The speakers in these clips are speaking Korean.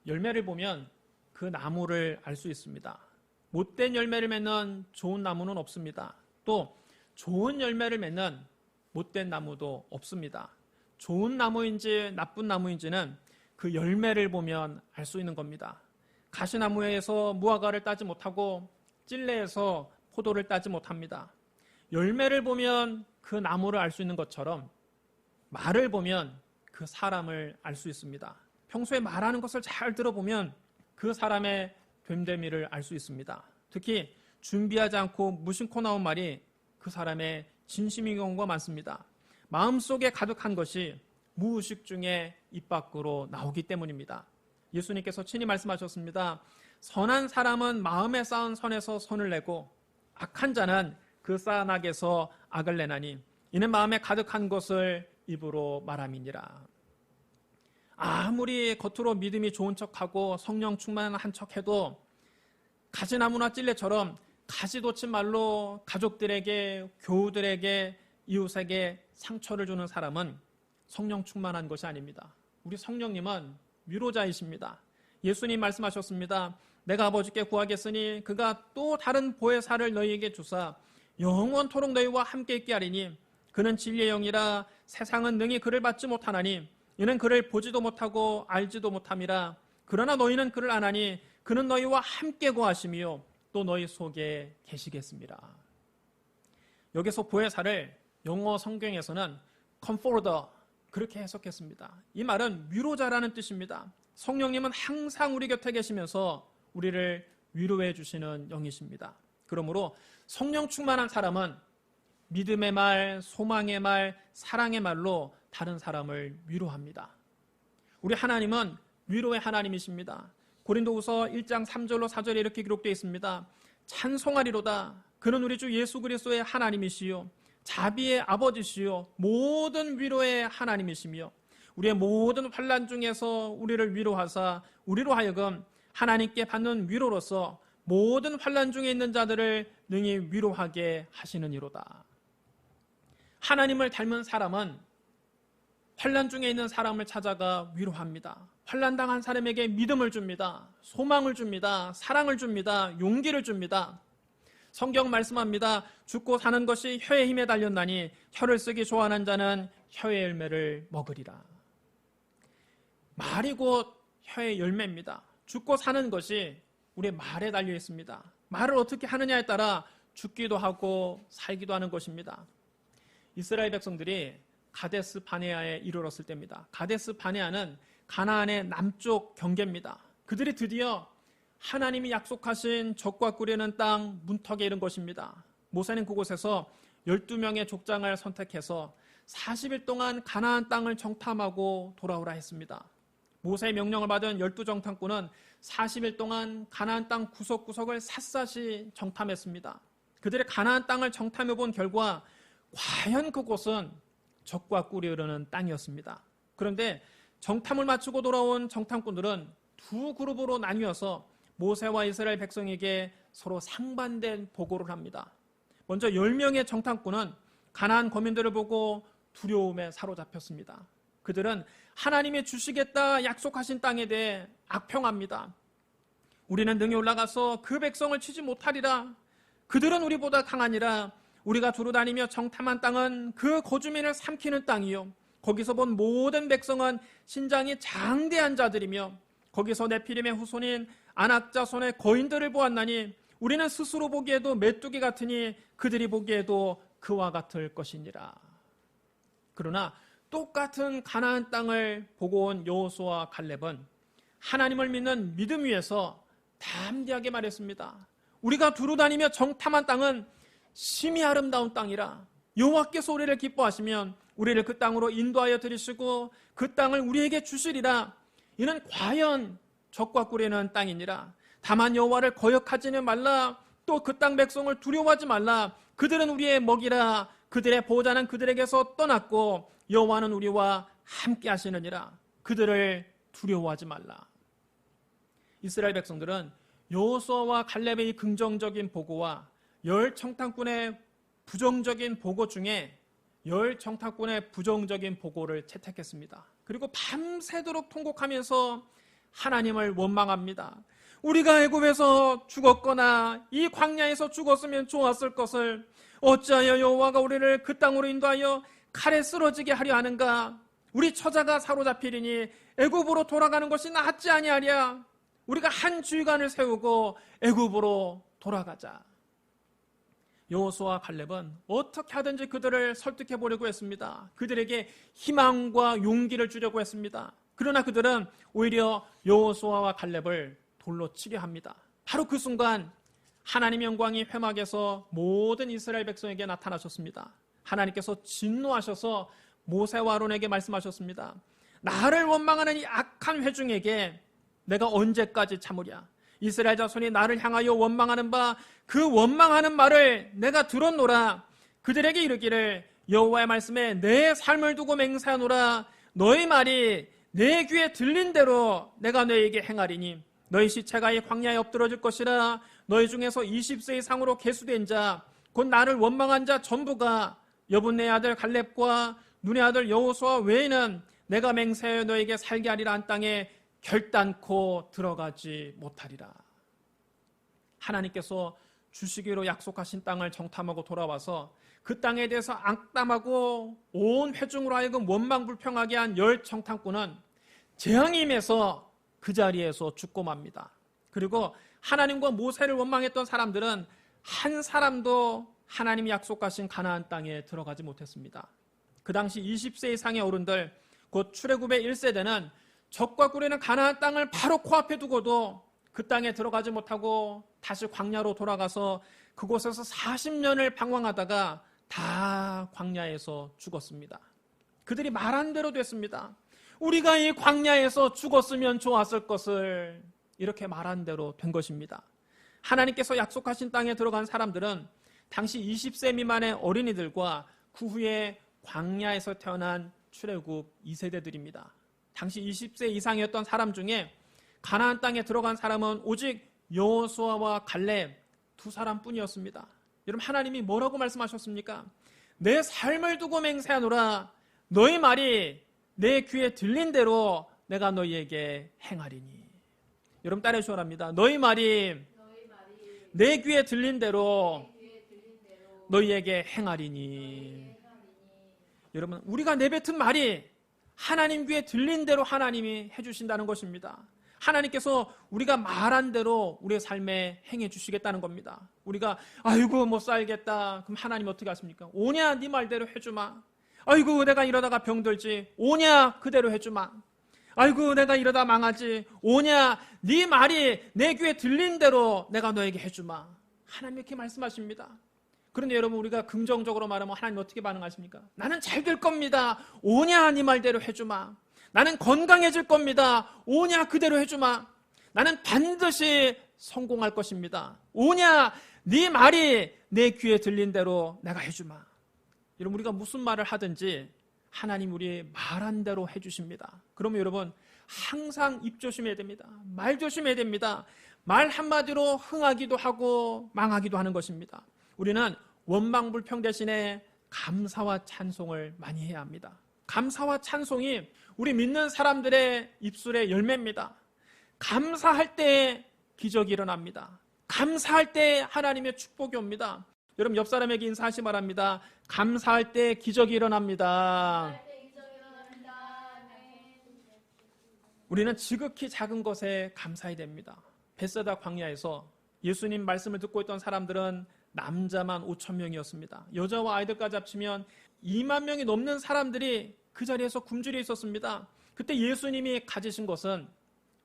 열매를 보면 그 나무를 알 수 있습니다. 못된 열매를 맺는 좋은 나무는 없습니다. 또 좋은 열매를 맺는 못된 나무도 없습니다. 좋은 나무인지 나쁜 나무인지는 그 열매를 보면 알 수 있는 겁니다. 가시나무에서 무화과를 따지 못하고 찔레에서 포도를 따지 못합니다. 열매를 보면 그 나무를 알 수 있는 것처럼 말을 보면 그 사람을 알 수 있습니다. 평소에 말하는 것을 잘 들어보면 그 사람의 됨됨이를 알 수 있습니다. 특히 준비하지 않고 무심코 나온 말이 그 사람의 진심인 경우가 많습니다. 마음속에 가득한 것이 무의식 중에 입 밖으로 나오기 때문입니다. 예수님께서 친히 말씀하셨습니다. 선한 사람은 마음에 쌓은 선에서 선을 내고 악한 자는 그 쌓은 악에서 악을 내나니 이는 마음에 가득한 것을 입으로 말함이니라. 아무리 겉으로 믿음이 좋은 척하고 성령 충만한 척해도 가지나무나 찔레처럼 가지도친 말로 가족들에게, 교우들에게, 이웃에게 상처를 주는 사람은 성령 충만한 것이 아닙니다. 우리 성령님은 위로자이십니다. 예수님 말씀하셨습니다. 내가 아버지께 구하겠으니 그가 또 다른 보혜사를 너희에게 주사 영원토록 너희와 함께 있게 하리니 그는 진리의 영이라 세상은 능히 그를 받지 못하나니 이는 그를 보지도 못하고 알지도 못함이라. 그러나 너희는 그를 아나니 그는 너희와 함께 거하시며 또 너희 속에 계시겠습니다. 여기서 보혜사를 영어 성경에서는 comforter 그렇게 해석했습니다. 이 말은 위로자라는 뜻입니다. 성령님은 항상 우리 곁에 계시면서 우리를 위로해 주시는 영이십니다. 그러므로 성령 충만한 사람은 믿음의 말, 소망의 말, 사랑의 말로 다른 사람을 위로합니다. 우리 하나님은 위로의 하나님이십니다. 고린도후서 1장 3절로 4절에 이렇게 기록되어 있습니다. 찬송하리로다. 그는 우리 주 예수 그리스도의 하나님이시요 자비의 아버지시요 모든 위로의 하나님이시며 우리의 모든 환난 중에서 우리를 위로하사 우리로 하여금 하나님께 받는 위로로서 모든 환난 중에 있는 자들을 능히 위로하게 하시는 이로다. 하나님을 닮은 사람은 환난 중에 있는 사람을 찾아가 위로합니다. 환난 당한 사람에게 믿음을 줍니다. 소망을 줍니다. 사랑을 줍니다. 용기를 줍니다. 성경 말씀합니다. 죽고 사는 것이 혀의 힘에 달렸나니 혀를 쓰기 좋아하는 자는 혀의 열매를 먹으리라. 말이 곧 혀의 열매입니다. 죽고 사는 것이 우리의 말에 달려 있습니다. 말을 어떻게 하느냐에 따라 죽기도 하고 살기도 하는 것입니다. 이스라엘 백성들이 가데스 바네아에 이르렀을 때입니다. 가데스 바네아는 가나안의 남쪽 경계입니다. 그들이 드디어 하나님이 약속하신 적과 꿀이는 땅 문턱에 이른 것입니다. 모세는 그곳에서 12명의 족장을 선택해서 40일 동안 가나안 땅을 정탐하고 돌아오라 했습니다. 모세의 명령을 받은 12정탐꾼은 40일 동안 가나안 땅 구석구석을 샅샅이 정탐했습니다. 그들의 가나안 땅을 정탐해 본 결과 과연 그곳은 적과 꿀이 흐르는 땅이었습니다. 그런데 정탐을 마치고 돌아온 정탐꾼들은 두 그룹으로 나뉘어서 모세와 이스라엘 백성에게 서로 상반된 보고를 합니다. 먼저 10명의 정탐꾼은 가나안 거민들을 보고 두려움에 사로잡혔습니다. 그들은 하나님이 주시겠다 약속하신 땅에 대해 악평합니다. 우리는 능히 올라가서 그 백성을 치지 못하리라. 그들은 우리보다 강하니라. 우리가 두루 다니며 정탐한 땅은 그 거주민을 삼키는 땅이요 거기서 본 모든 백성은 신장이 장대한 자들이며 거기서 네피림의 후손인 아낙 자손의 거인들을 보았나니 우리는 스스로 보기에도 메뚜기 같으니 그들이 보기에도 그와 같을 것이니라. 그러나 똑같은 가나안 땅을 보고 온 여호수아와 갈렙은 하나님을 믿는 믿음 위에서 담대하게 말했습니다. 우리가 두루 다니며 정탐한 땅은 심히 아름다운 땅이라. 여호와께서 우리를 기뻐하시면 우리를 그 땅으로 인도하여 들이시고 그 땅을 우리에게 주시리라. 이는 과연 적과 꿀이는 땅이니라. 다만 여호와를 거역하지는 말라. 또 그 땅 백성을 두려워하지 말라. 그들은 우리의 먹이라. 그들의 보호자는 그들에게서 떠났고 여호와는 우리와 함께 하시느니라. 그들을 두려워하지 말라. 이스라엘 백성들은 여호수아와 갈렙의 긍정적인 보고와 10 정탐꾼의 부정적인 보고 중에 10 정탐꾼의 부정적인 보고를 채택했습니다. 그리고 밤새도록 통곡하면서 하나님을 원망합니다. 우리가 애굽에서 죽었거나 이 광야에서 죽었으면 좋았을 것을 어찌하여 여호와가 우리를 그 땅으로 인도하여 칼에 쓰러지게 하려 하는가? 우리 처자가 사로잡히리니 애굽으로 돌아가는 것이 낫지 아니하랴. 우리가 한 주의관을 세우고 애굽으로 돌아가자. 여호수아와 갈렙은 어떻게 하든지 그들을 설득해 보려고 했습니다. 그들에게 희망과 용기를 주려고 했습니다. 그러나 그들은 오히려 여호수아와 갈렙을 돌로 치게 합니다. 바로 그 순간 하나님의 영광이 회막에서 모든 이스라엘 백성에게 나타나셨습니다. 하나님께서 진노하셔서 모세와 아론에게 말씀하셨습니다. 나를 원망하는 이 악한 회중에게 내가 언제까지 참으랴? 이스라엘 자손이 나를 향하여 원망하는 바 그 원망하는 말을 내가 들었노라. 그들에게 이르기를 여호와의 말씀에 내 삶을 두고 맹세하노라. 너희 말이 내 귀에 들린 대로 내가 너희에게 행하리니 너희 시체가 이 광야에 엎드러질 것이라. 너희 중에서 20세 이상으로 계수된 자 곧 나를 원망한 자 전부가 여분네 아들 갈렙과 눈의 아들 여호수아 외에는 내가 맹세하여 너에게 살게 하리라 한 땅에 결단코 들어가지 못하리라. 하나님께서 주시기로 약속하신 땅을 정탐하고 돌아와서 그 땅에 대해서 악담하고 온 회중으로 하여금 원망불평하게 한 열 정탐꾼은 재앙이 임해서 그 자리에서 죽고 맙니다. 그리고 하나님과 모세를 원망했던 사람들은 한 사람도 하나님이 약속하신 가나안 땅에 들어가지 못했습니다. 그 당시 20세 이상의 어른들, 곧 출애굽의 1세대는 적과 꾸리는 가나안 땅을 바로 코앞에 두고도 그 땅에 들어가지 못하고 다시 광야로 돌아가서 그곳에서 40년을 방황하다가 다 광야에서 죽었습니다. 그들이 말한 대로 됐습니다. 우리가 이 광야에서 죽었으면 좋았을 것을 이렇게 말한 대로 된 것입니다. 하나님께서 약속하신 땅에 들어간 사람들은 당시 20세 미만의 어린이들과 그 후에 광야에서 태어난 출애굽 2세대들입니다. 당시 20세 이상이었던 사람 중에 가나안 땅에 들어간 사람은 오직 여호수아와 갈렙 두 사람뿐이었습니다. 여러분, 하나님이 뭐라고 말씀하셨습니까? 내 삶을 두고 맹세하노라. 너희 말이 내 귀에 들린 대로 내가 너희에게 행하리니. 여러분, 따라해 주시랍니다. 너희 말이 내 귀에 들린 대로 너희에게 행하리니. 여러분, 우리가 내뱉은 말이 하나님 귀에 들린 대로 하나님이 해주신다는 것입니다. 하나님께서 우리가 말한 대로 우리의 삶에 행해 주시겠다는 겁니다. 우리가 아이고 못 살겠다. 그럼 하나님 어떻게 하십니까? 오냐 네 말대로 해주마. 아이고 내가 이러다가 병들지. 오냐 그대로 해주마. 아이고 내가 이러다 망하지. 오냐 네 말이 내 귀에 들린 대로 내가 너에게 해주마. 하나님 이렇게 말씀하십니다. 그런데 여러분, 우리가 긍정적으로 말하면 하나님 어떻게 반응하십니까? 나는 잘 될 겁니다. 오냐 네 말대로 해주마. 나는 건강해질 겁니다. 오냐 그대로 해주마. 나는 반드시 성공할 것입니다. 오냐 네 말이 내 귀에 들린 대로 내가 해주마. 여러분, 우리가 무슨 말을 하든지 하나님 우리 말한 대로 해주십니다. 그러면 여러분, 항상 입 조심해야 됩니다. 말 조심해야 됩니다. 말 한마디로 흥하기도 하고 망하기도 하는 것입니다. 우리는 원망불평 대신에 감사와 찬송을 많이 해야 합니다. 감사와 찬송이 우리 믿는 사람들의 입술의 열매입니다. 감사할 때 기적이 일어납니다. 감사할 때 하나님의 축복이 옵니다. 여러분, 옆 사람에게 인사하시 바랍니다. 감사할 때 기적이 일어납니다. 우리는 지극히 작은 것에 감사해야 됩니다. 벳세다 광야에서 예수님 말씀을 듣고 있던 사람들은 남자만 5천 명이었습니다. 여자와 아이들까지 합치면 2만 명이 넘는 사람들이 그 자리에서 굶주려 있었습니다. 그때 예수님이 가지신 것은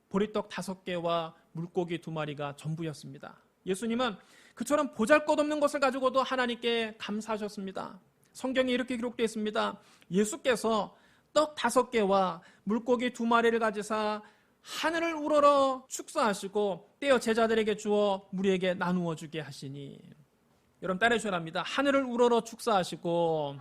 보리떡 5개와 물고기 2마리가 전부였습니다. 예수님은 그처럼 보잘것없는 것을 가지고도 하나님께 감사하셨습니다. 성경에 이렇게 기록되어 있습니다. 예수께서 떡 5개와 물고기 2마리를 가지사 하늘을 우러러 축사하시고 떼어 제자들에게 주어 무리에게 나누어 주게 하시니. 여러분, 따라해 주셔야 합니다. 하늘을 우러러 축사하시고.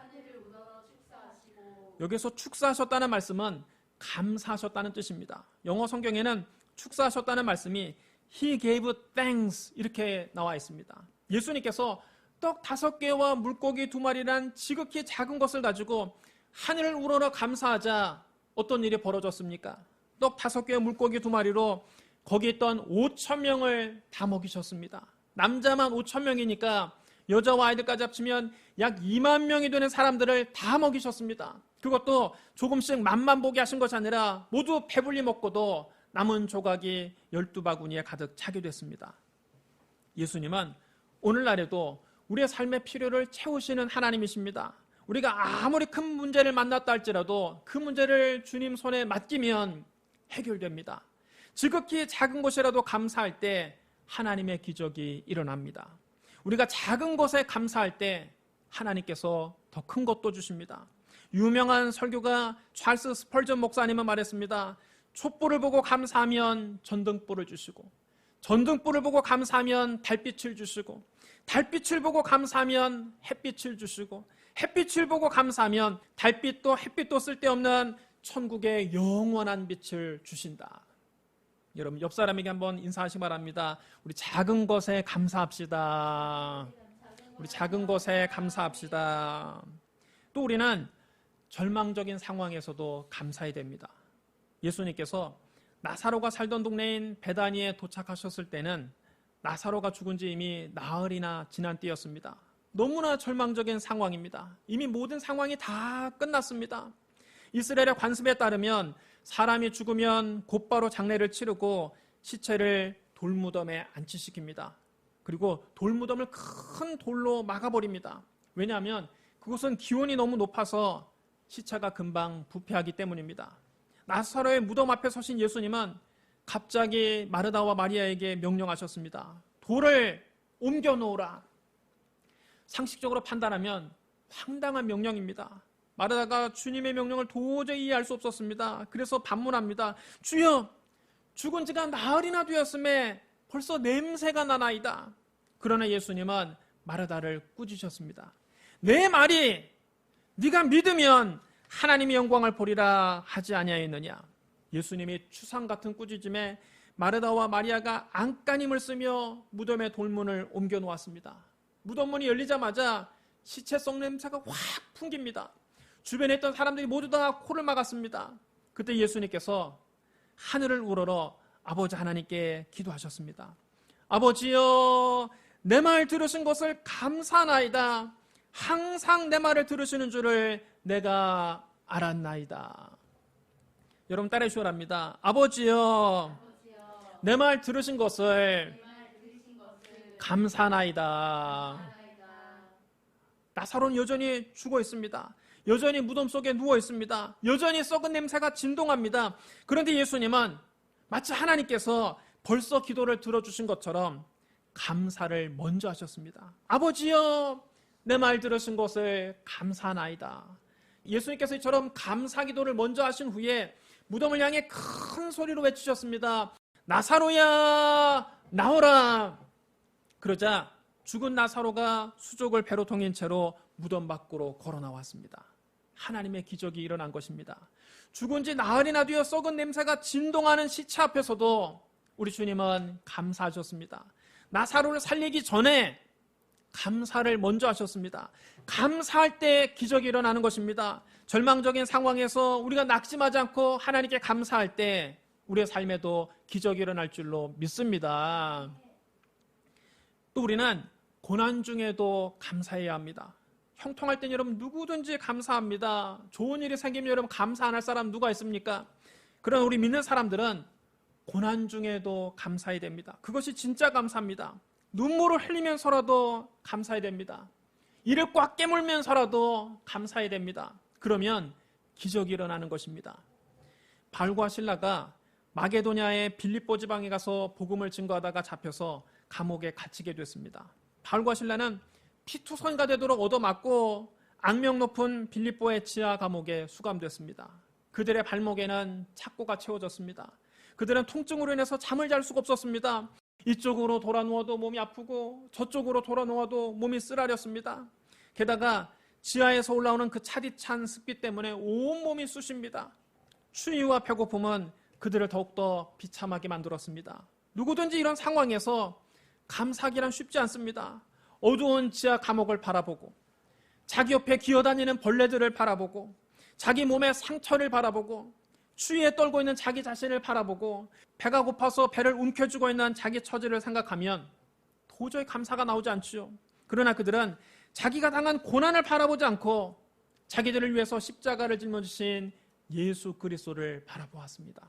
여기서 축사하셨다는 말씀은 감사하셨다는 뜻입니다. 영어 성경에는 축사하셨다는 말씀이 He gave thanks 이렇게 나와 있습니다. 예수님께서 떡 5개와 물고기 2마리란 지극히 작은 것을 가지고 하늘을 우러러 감사하자 어떤 일이 벌어졌습니까? 떡 5개, 물고기 2마리로 거기 있던 5,000명을 다 먹이셨습니다. 남자만 5,000명이니까 여자와 아이들까지 합치면 약 2만 명이 되는 사람들을 다 먹이셨습니다. 그것도 조금씩 맛만 보게 하신 것이 아니라 모두 배불리 먹고도 남은 조각이 12바구니에 가득 차게 됐습니다. 예수님은 오늘날에도 우리의 삶의 필요를 채우시는 하나님이십니다. 우리가 아무리 큰 문제를 만났다 할지라도 그 문제를 주님 손에 맡기면 해결됩니다. 지극히 작은 것이라도 감사할 때 하나님의 기적이 일어납니다. 우리가 작은 것에 감사할 때 하나님께서 더 큰 것도 주십니다. 유명한 설교가 찰스 스펄전 목사님은 말했습니다. 촛불을 보고 감사하면 전등불을 주시고, 전등불을 보고 감사하면 달빛을 주시고, 달빛을 보고 감사하면 햇빛을 주시고, 햇빛을 보고 감사하면 달빛도 햇빛도 쓸데없는 천국의 영원한 빛을 주신다. 여러분 옆 사람에게 한번 인사하시기 바랍니다. 우리 작은 것에 감사합시다. 우리 작은 것에 감사합시다. 또 우리는 절망적인 상황에서도 감사해야 됩니다. 예수님께서 나사로가 살던 동네인 베다니에 도착하셨을 때는 나사로가 죽은 지 이미 나흘이나 지난 때였습니다. 너무나 절망적인 상황입니다. 이미 모든 상황이 다 끝났습니다. 이스라엘의 관습에 따르면 사람이 죽으면 곧바로 장례를 치르고 시체를 돌무덤에 안치시킵니다. 그리고 돌무덤을 큰 돌로 막아버립니다. 왜냐하면 그곳은 기온이 너무 높아서 시체가 금방 부패하기 때문입니다. 나사로의 무덤 앞에 서신 예수님은 갑자기 마르다와 마리아에게 명령하셨습니다. 돌을 옮겨 놓으라. 상식적으로 판단하면 황당한 명령입니다. 마르다가 주님의 명령을 도저히 이해할 수 없었습니다. 그래서 반문합니다. 주여, 죽은 지가 나흘이나 되었음에 벌써 냄새가 나나이다. 그러나 예수님은 마르다를 꾸짖으셨습니다. 내 말이 네가 믿으면 하나님의 영광을 보리라 하지 아니하였느냐. 예수님이 추상 같은 꾸짖음에 마르다와 마리아가 안간힘을 쓰며 무덤의 돌문을 옮겨 놓았습니다. 무덤문이 열리자마자 시체 썩 냄새가 확 풍깁니다. 주변에 있던 사람들이 모두 다 코를 막았습니다. 그때 예수님께서 하늘을 우러러 아버지 하나님께 기도하셨습니다. 아버지여, 내 말 들으신 것을 감사하나이다. 항상 내 말을 들으시는 줄을 내가 알았나이다. 여러분 따라해 주시랍니다. 아버지여, 내 말 들으신 것을 감사하나이다. 나사로는 여전히 죽어 있습니다. 여전히 무덤 속에 누워 있습니다. 여전히 썩은 냄새가 진동합니다. 그런데 예수님은 마치 하나님께서 벌써 기도를 들어주신 것처럼 감사를 먼저 하셨습니다. 아버지여, 내 말 들으신 것을 감사하나이다. 예수님께서 이처럼 감사 기도를 먼저 하신 후에 무덤을 향해 큰 소리로 외치셨습니다. 나사로야, 나오라. 그러자 죽은 나사로가 수족을 배로 통인 채로 무덤 밖으로 걸어 나왔습니다. 하나님의 기적이 일어난 것입니다. 죽은 지 나흘이나 되어 썩은 냄새가 진동하는 시체 앞에서도 우리 주님은 감사하셨습니다. 나사로를 살리기 전에 감사를 먼저 하셨습니다. 감사할 때 기적이 일어나는 것입니다. 절망적인 상황에서 우리가 낙심하지 않고 하나님께 감사할 때 우리의 삶에도 기적이 일어날 줄로 믿습니다. 또 우리는 고난 중에도 감사해야 합니다. 형통할 땐 여러분 누구든지 감사합니다. 좋은 일이 생기면 여러분 감사 안 할 사람 누가 있습니까? 그러나 우리 믿는 사람들은 고난 중에도 감사해야 됩니다. 그것이 진짜 감사입니다. 눈물을 흘리면서라도 감사해야 됩니다. 이를 꽉 깨물면서라도 감사해야 됩니다. 그러면 기적이 일어나는 것입니다. 바울과 실라가 마게도냐의 빌립보 지방에 가서 복음을 증거하다가 잡혀서 감옥에 갇히게 됐습니다. 바울과 실라는 피투성이가 되도록 얻어맞고 악명 높은 빌립보의 지하 감옥에 수감됐습니다. 그들의 발목에는 착고가 채워졌습니다. 그들은 통증으로 인해서 잠을 잘 수가 없었습니다. 이쪽으로 돌아 누워도 몸이 아프고 저쪽으로 돌아 누워도 몸이 쓰라렸습니다. 게다가 지하에서 올라오는 그 차디찬 습기 때문에 온몸이 쑤십니다. 추위와 배고픔은 그들을 더욱더 비참하게 만들었습니다. 누구든지 이런 상황에서 감사하기란 쉽지 않습니다. 어두운 지하 감옥을 바라보고 자기 옆에 기어다니는 벌레들을 바라보고 자기 몸의 상처를 바라보고 추위에 떨고 있는 자기 자신을 바라보고 배가 고파서 배를 움켜쥐고 있는 자기 처지를 생각하면 도저히 감사가 나오지 않지요. 그러나 그들은 자기가 당한 고난을 바라보지 않고 자기들을 위해서 십자가를 짊어지신 예수 그리스도를 바라보았습니다.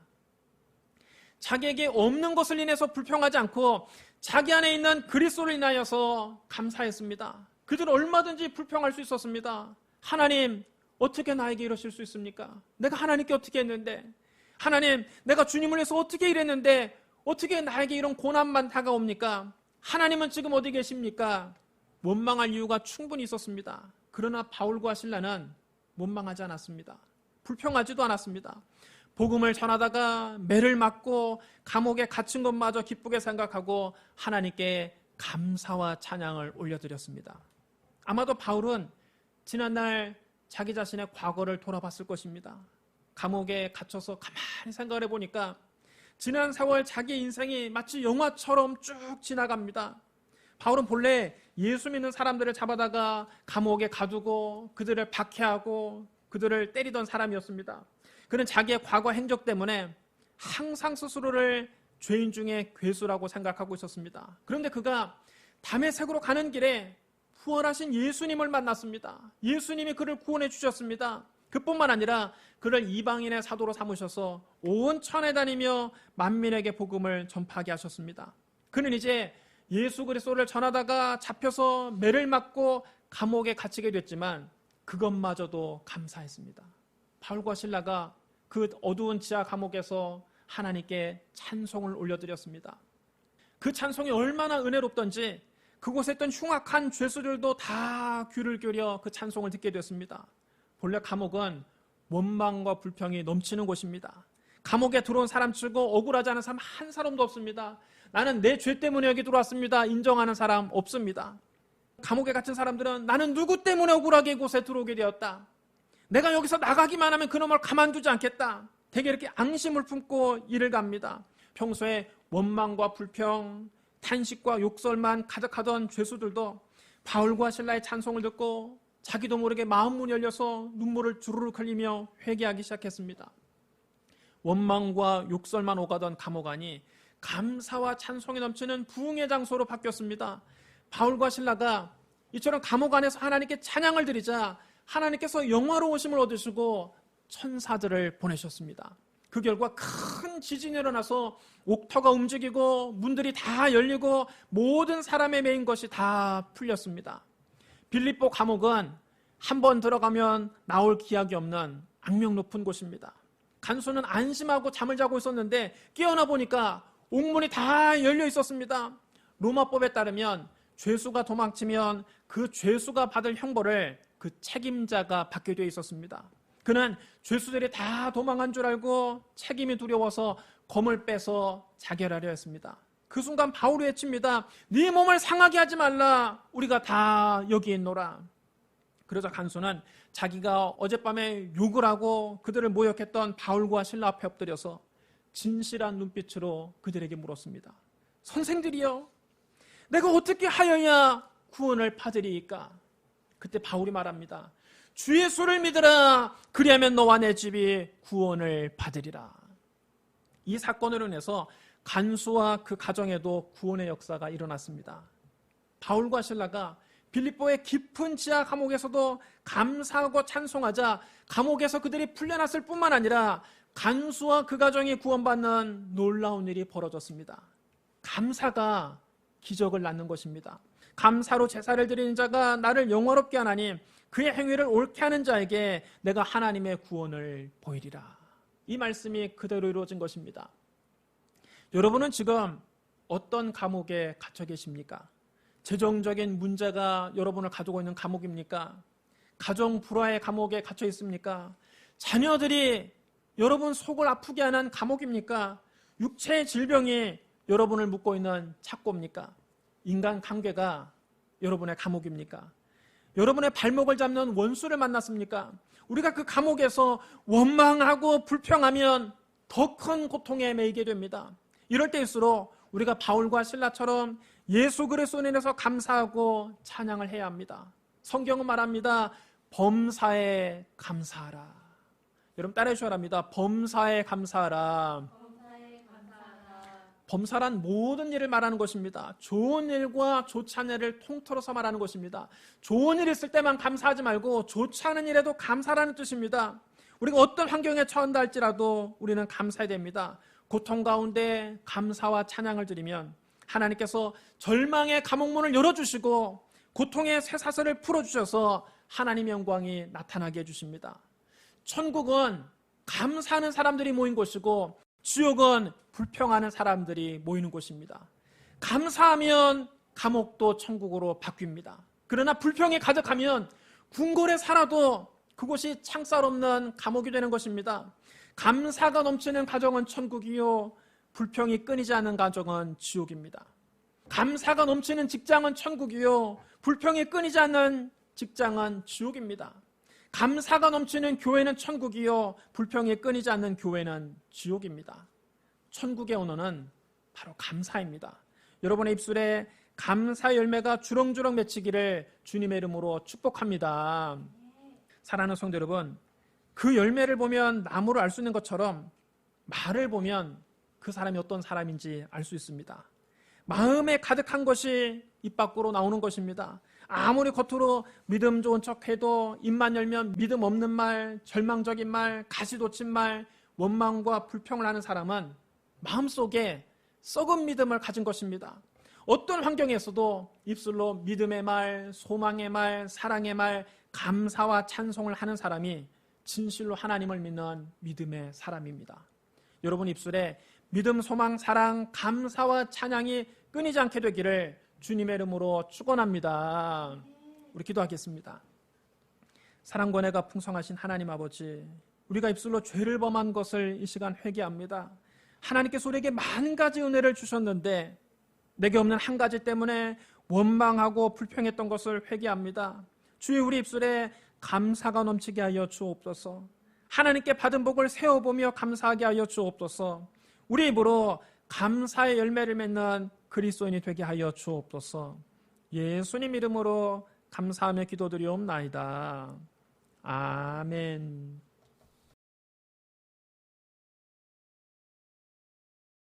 자기에게 없는 것을 인해서 불평하지 않고 자기 안에 있는 그리스도를 인하여서 감사했습니다. 그들은 얼마든지 불평할 수 있었습니다. 하나님, 어떻게 나에게 이러실 수 있습니까? 내가 하나님께 어떻게 했는데? 하나님, 내가 주님을 위해서 어떻게 일했는데 어떻게 나에게 이런 고난만 다가옵니까? 하나님은 지금 어디 계십니까? 원망할 이유가 충분히 있었습니다. 그러나 바울과 실라는 원망하지 않았습니다. 불평하지도 않았습니다. 복음을 전하다가 매를 맞고 감옥에 갇힌 것마저 기쁘게 생각하고 하나님께 감사와 찬양을 올려드렸습니다. 아마도 바울은 지난날 자기 자신의 과거를 돌아봤을 것입니다. 감옥에 갇혀서 가만히 생각을 해보니까 지난 세월 자기 인생이 마치 영화처럼 쭉 지나갑니다. 바울은 본래 예수 믿는 사람들을 잡아다가 감옥에 가두고 그들을 박해하고 그들을 때리던 사람이었습니다. 그는 자기의 과거 행적 때문에 항상 스스로를 죄인 중에 괴수라고 생각하고 있었습니다. 그런데 그가 다메섹으로 가는 길에 부활하신 예수님을 만났습니다. 예수님이 그를 구원해 주셨습니다. 그뿐만 아니라 그를 이방인의 사도로 삼으셔서 온 천에 다니며 만민에게 복음을 전파하게 하셨습니다. 그는 이제 예수 그리스도를 전하다가 잡혀서 매를 맞고 감옥에 갇히게 됐지만 그것마저도 감사했습니다. 바울과 실라가 그 어두운 지하 감옥에서 하나님께 찬송을 올려드렸습니다. 그 찬송이 얼마나 은혜롭던지 그곳에 있던 흉악한 죄수들도 다 귀를 기울여 그 찬송을 듣게 됐습니다. 본래 감옥은 원망과 불평이 넘치는 곳입니다. 감옥에 들어온 사람 치고 억울하지 않은 사람 한 사람도 없습니다. 나는 내 죄 때문에 여기 들어왔습니다. 인정하는 사람 없습니다. 감옥에 갇힌 사람들은 나는 누구 때문에 억울하게 이곳에 들어오게 되었다. 내가 여기서 나가기만 하면 그놈을 가만두지 않겠다. 되게 이렇게 앙심을 품고 일을 갑니다. 평소에 원망과 불평, 탄식과 욕설만 가득하던 죄수들도 바울과 실라의 찬송을 듣고 자기도 모르게 마음문이 열려서 눈물을 주르륵 흘리며 회개하기 시작했습니다. 원망과 욕설만 오가던 감옥 안이 감사와 찬송이 넘치는 부흥의 장소로 바뀌었습니다. 바울과 실라가 이처럼 감옥 안에서 하나님께 찬양을 드리자 하나님께서 영화로우심을 얻으시고 천사들을 보내셨습니다. 그 결과 큰 지진이 일어나서 옥터가 움직이고 문들이 다 열리고 모든 사람의 매인 것이 다 풀렸습니다. 빌립보 감옥은 한 번 들어가면 나올 기약이 없는 악명 높은 곳입니다. 간수는 안심하고 잠을 자고 있었는데 깨어나 보니까 옥문이 다 열려 있었습니다. 로마법에 따르면 죄수가 도망치면 그 죄수가 받을 형벌을 그 책임자가 받게 되어 있었습니다. 그는 죄수들이 다 도망한 줄 알고 책임이 두려워서 검을 빼서 자결하려 했습니다. 그 순간 바울이 외칩니다. 네 몸을 상하게 하지 말라. 우리가 다 여기 있노라. 그러자 간수는 자기가 어젯밤에 욕을 하고 그들을 모욕했던 바울과 실라 앞에 엎드려서 진실한 눈빛으로 그들에게 물었습니다. 선생들이여, 내가 어떻게 하여야 구원을 받으리이까? 그때 바울이 말합니다. 주 예수를 믿으라. 그리하면 너와 내 집이 구원을 받으리라. 이 사건으로 인해서 간수와 그 가정에도 구원의 역사가 일어났습니다. 바울과 실라가 빌립보의 깊은 지하 감옥에서도 감사하고 찬송하자 감옥에서 그들이 풀려났을 뿐만 아니라 간수와 그 가정이 구원받는 놀라운 일이 벌어졌습니다. 감사가 기적을 낳는 것입니다. 감사로 제사를 드리는 자가 나를 영화롭게 하나니 그의 행위를 옳게 하는 자에게 내가 하나님의 구원을 보이리라. 이 말씀이 그대로 이루어진 것입니다. 여러분은 지금 어떤 감옥에 갇혀 계십니까? 재정적인 문제가 여러분을 가지고 있는 감옥입니까? 가정 불화의 감옥에 갇혀 있습니까? 자녀들이 여러분 속을 아프게 하는 감옥입니까? 육체의 질병이 여러분을 묶고 있는 착고입니까? 인간 관계가 여러분의 감옥입니까? 여러분의 발목을 잡는 원수를 만났습니까? 우리가 그 감옥에서 원망하고 불평하면 더 큰 고통에 매이게 됩니다. 이럴 때일수록 우리가 바울과 실라처럼 예수 그리스도로 인해서 감사하고 찬양을 해야 합니다. 성경은 말합니다. 범사에 감사하라. 여러분 따라해 주셔야 합니다. 범사에 감사하라. 범사란 모든 일을 말하는 것입니다. 좋은 일과 좋지 않은 일을 통틀어서 말하는 것입니다. 좋은 일 있을 때만 감사하지 말고 좋지 않은 일에도 감사라는 뜻입니다. 우리가 어떤 환경에 처한다 할지라도 우리는 감사해야 됩니다. 고통 가운데 감사와 찬양을 드리면 하나님께서 절망의 감옥문을 열어주시고 고통의 쇠사슬을 풀어주셔서 하나님의 영광이 나타나게 해주십니다. 천국은 감사하는 사람들이 모인 곳이고 지옥은 불평하는 사람들이 모이는 곳입니다. 감사하면 감옥도 천국으로 바뀝니다. 그러나 불평이 가득하면 궁궐에 살아도 그곳이 창살 없는 감옥이 되는 것입니다. 감사가 넘치는 가정은 천국이요, 불평이 끊이지 않는 가정은 지옥입니다. 감사가 넘치는 직장은 천국이요, 불평이 끊이지 않는 직장은 지옥입니다. 감사가 넘치는 교회는 천국이요, 불평이 끊이지 않는 교회는 지옥입니다. 천국의 언어는 바로 감사입니다. 여러분의 입술에 감사의 열매가 주렁주렁 맺히기를 주님의 이름으로 축복합니다. 사랑하는 성도 여러분, 그 열매를 보면 나무를 알 수 있는 것처럼 말을 보면 그 사람이 어떤 사람인지 알 수 있습니다. 마음에 가득한 것이 입 밖으로 나오는 것입니다. 아무리 겉으로 믿음 좋은 척해도 입만 열면 믿음 없는 말, 절망적인 말, 가시돋친 말, 원망과 불평을 하는 사람은 마음속에 썩은 믿음을 가진 것입니다. 어떤 환경에서도 입술로 믿음의 말, 소망의 말, 사랑의 말, 감사와 찬송을 하는 사람이 진실로 하나님을 믿는 믿음의 사람입니다. 여러분 입술에 믿음, 소망, 사랑, 감사와 찬양이 끊이지 않게 되기를 주님의 이름으로 축원합니다. 우리 기도하겠습니다. 사랑과 은혜가 풍성하신 하나님 아버지, 우리가 입술로 죄를 범한 것을 이 시간 회개합니다. 하나님께서 우리에게 만 가지 은혜를 주셨는데 내게 없는 한 가지 때문에 원망하고 불평했던 것을 회개합니다. 주여, 우리 입술에 감사가 넘치게 하여 주옵소서. 하나님께 받은 복을 세어보며 감사하게 하여 주옵소서. 우리 입으로 감사의 열매를 맺는 그리스도인이 되게 하여 주옵소서. 예수님 이름으로 감사하며 기도드리옵나이다. 아멘.